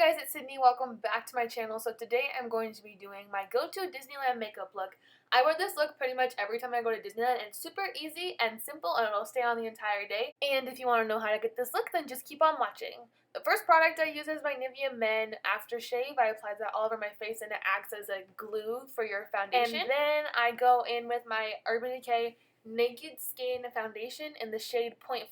guys, it's Sydney. Welcome back to my channel. So today I'm going to be doing my go-to Disneyland makeup look. I wear this look pretty much every time I go to Disneyland, and it's super easy and simple, and it'll stay on the entire day. And if you want to know how to get this look, then just keep on watching. The first product I use is my Nivea Men Aftershave. I apply that all over my face, and it acts as a glue for your foundation. And then I go in with my Urban Decay Naked Skin Foundation in the shade 0.5,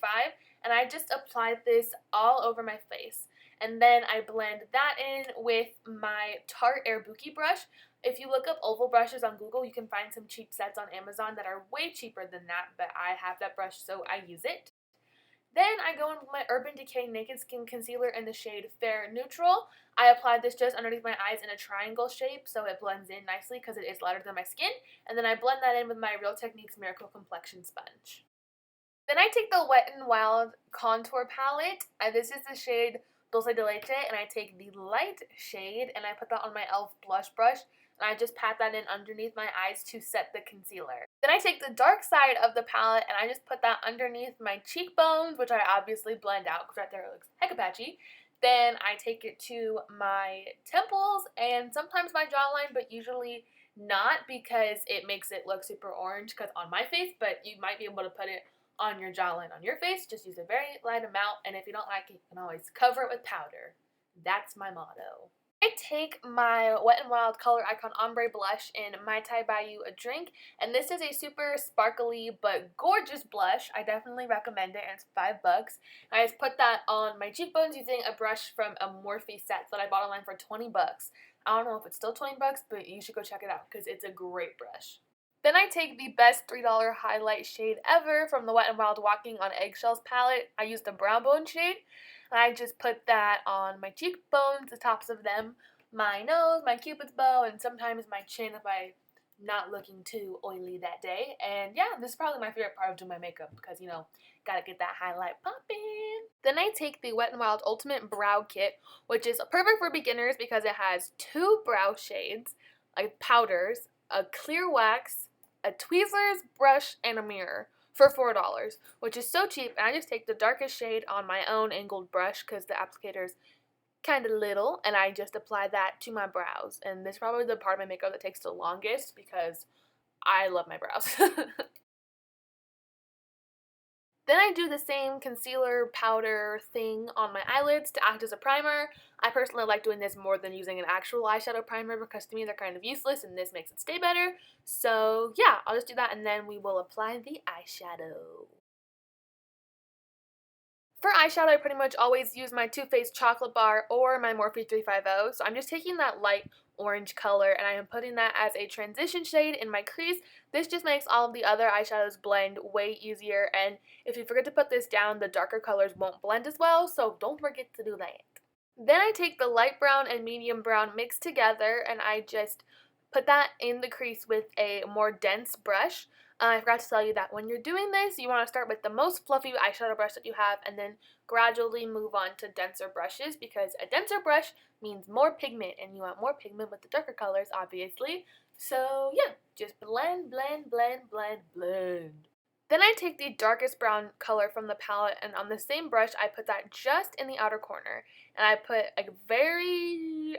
and I just apply this all over my face. And then I blend that in with my Tarte Air Buki brush. If you look up oval brushes on Google, you can find some cheap sets on Amazon that are way cheaper than that, but I have that brush, so I use it. Then I go in with my Urban Decay Naked Skin Concealer in the shade Fair Neutral. I applied this just underneath my eyes in a triangle shape, so it blends in nicely because it is lighter than my skin. And then I blend that in with my Real Techniques Miracle Complexion Sponge. Then I take the Wet n Wild Contour Palette. This is the shade Dulce de Leche, and I take the light shade and I put that on my e.l.f. blush brush, and I just pat that in underneath my eyes to set the concealer. Then I take the dark side of the palette and I just put that underneath my cheekbones, which I obviously blend out because right there it looks hecka patchy. Then I take it to my temples and sometimes my jawline, but usually not because it makes it look super orange because on my face, but you might be able to put it on your jawline on your face. Just use a very light amount, and if you don't like it, you can always cover it with powder. That's my motto. I take my Wet n Wild Color Icon Ombre Blush in Mai Tai Bayou A Drink, and this is a super sparkly but gorgeous blush. I definitely recommend it, and it's $5. I just put that on my cheekbones using a brush from a Morphe set that I bought online for $20. I don't know if it's still $20, but you should go check it out because it's a great brush. Then I take the best $3 highlight shade ever from the Wet n Wild Walking on Eggshells palette. I use the Brown Bone shade, and I just put that on my cheekbones, the tops of them, my nose, my cupid's bow, and sometimes my chin if I'm not looking too oily that day. And yeah, this is probably my favorite part of doing my makeup because, you know, gotta get that highlight poppin'. Then I take the Wet n Wild Ultimate Brow Kit, which is perfect for beginners because it has 2 brow shades, like powders, a clear wax, a tweezers, brush, and a mirror for $4, which is so cheap. And I just take the darkest shade on my own angled brush because the applicator's kind of little, and I just apply that to my brows. And this is probably the part of my makeup that takes the longest because I love my brows. Then I do the same concealer powder thing on my eyelids to act as a primer. I personally like doing this more than using an actual eyeshadow primer because to me they're kind of useless and this makes it stay better. So yeah, I'll just do that and then we will apply the eyeshadow. For eyeshadow, I pretty much always use my Too Faced Chocolate Bar or my Morphe 350. So I'm just taking that light orange color and I am putting that as a transition shade in my crease. This just makes all of the other eyeshadows blend way easier, and if you forget to put this down, the darker colors won't blend as well, so don't forget to do that. Then I take the light brown and medium brown mixed together and I just put that in the crease with a more dense brush. I forgot to tell you that when you're doing this, you want to start with the most fluffy eyeshadow brush that you have and then gradually move on to denser brushes because a denser brush means more pigment and you want more pigment with the darker colors, obviously. So yeah, just blend, blend, blend, blend, blend. Then I take the darkest brown color from the palette and on the same brush I put that just in the outer corner. And I put a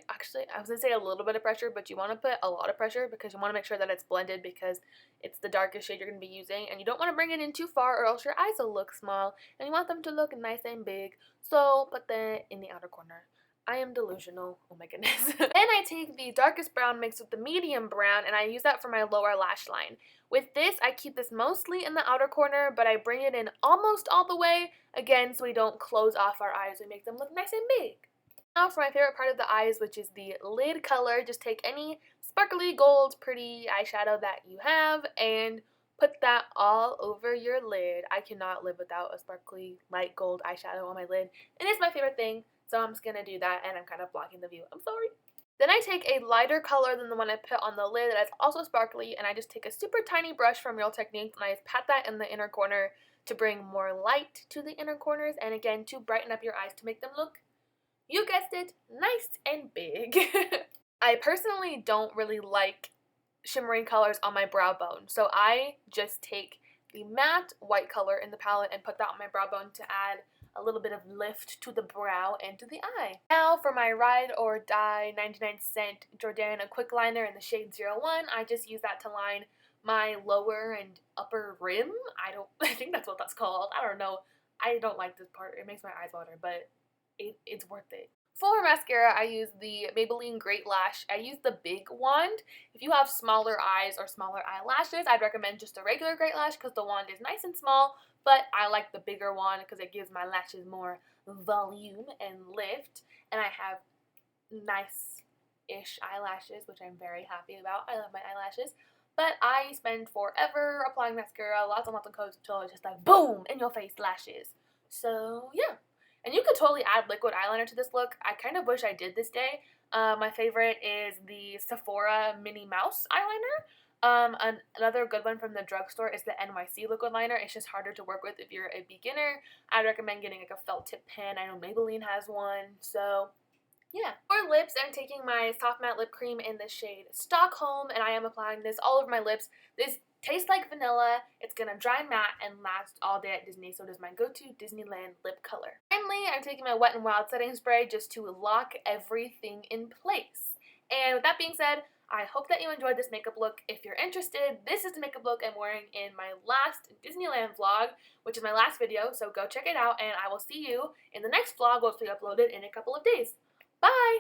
actually I was going to say a little bit of pressure, but you want to put a lot of pressure because you want to make sure that it's blended because it's the darkest shade you're going to be using. And you don't want to bring it in too far or else your eyes will look small. And you want them to look nice and big. So put that in the outer corner. I am delusional. Oh my goodness. Then I take the darkest brown mixed with the medium brown and I use that for my lower lash line. With this, I keep this mostly in the outer corner, but I bring it in almost all the way, again, so we don't close off our eyes. We make them look nice and big. Now for my favorite part of the eyes, which is the lid color, just take any sparkly gold pretty eyeshadow that you have and put that all over your lid. I cannot live without a sparkly light gold eyeshadow on my lid. It is my favorite thing, so I'm just going to do that, and I'm kind of blocking the view. I'm sorry. Then I take a lighter color than the one I put on the lid that is also sparkly, and I just take a super tiny brush from Real Techniques and I just pat that in the inner corner to bring more light to the inner corners and again to brighten up your eyes to make them look, you guessed it, nice and big. I personally don't really like shimmering colors on my brow bone, so I just take the matte white color in the palette and put that on my brow bone to add a little bit of lift to the brow and to the eye. Now for my Ride or Die 99-cent Jordana quick liner in the shade 01, I just use that to line my lower and upper rim. I think that's what that's called. I don't know. I don't like this part. It makes my eyes water, but it's worth it. For mascara, I use the Maybelline Great Lash. I use the big wand. If you have smaller eyes or smaller eyelashes, I'd recommend just a regular Great Lash because the wand is nice and small, but I like the bigger wand because it gives my lashes more volume and lift, and I have nice-ish eyelashes, which I'm very happy about. I love my eyelashes. But I spend forever applying mascara, lots and lots of coats until it's just like boom, in your face lashes. So yeah. And you could totally add liquid eyeliner to this look. I kind of wish I did this day. My favorite is the Sephora Minnie Mouse eyeliner. Another good one from the drugstore is the NYC liquid liner. It's just harder to work with if you're a beginner. I'd recommend getting like a felt tip pen. I know Maybelline has one. So yeah. For lips, I'm taking my Soft Matte Lip Cream in the shade Stockholm, and I am applying this all over my lips. This tastes like vanilla. It's gonna dry matte and last all day at Disney, so it is my go-to Disneyland lip color. Finally, I'm taking my Wet n Wild setting spray just to lock everything in place. And with that being said, I hope that you enjoyed this makeup look. If you're interested, this is the makeup look I'm wearing in my last Disneyland vlog, which is my last video, so go check it out, and I will see you in the next vlog, which will be uploaded in a couple of days. Bye!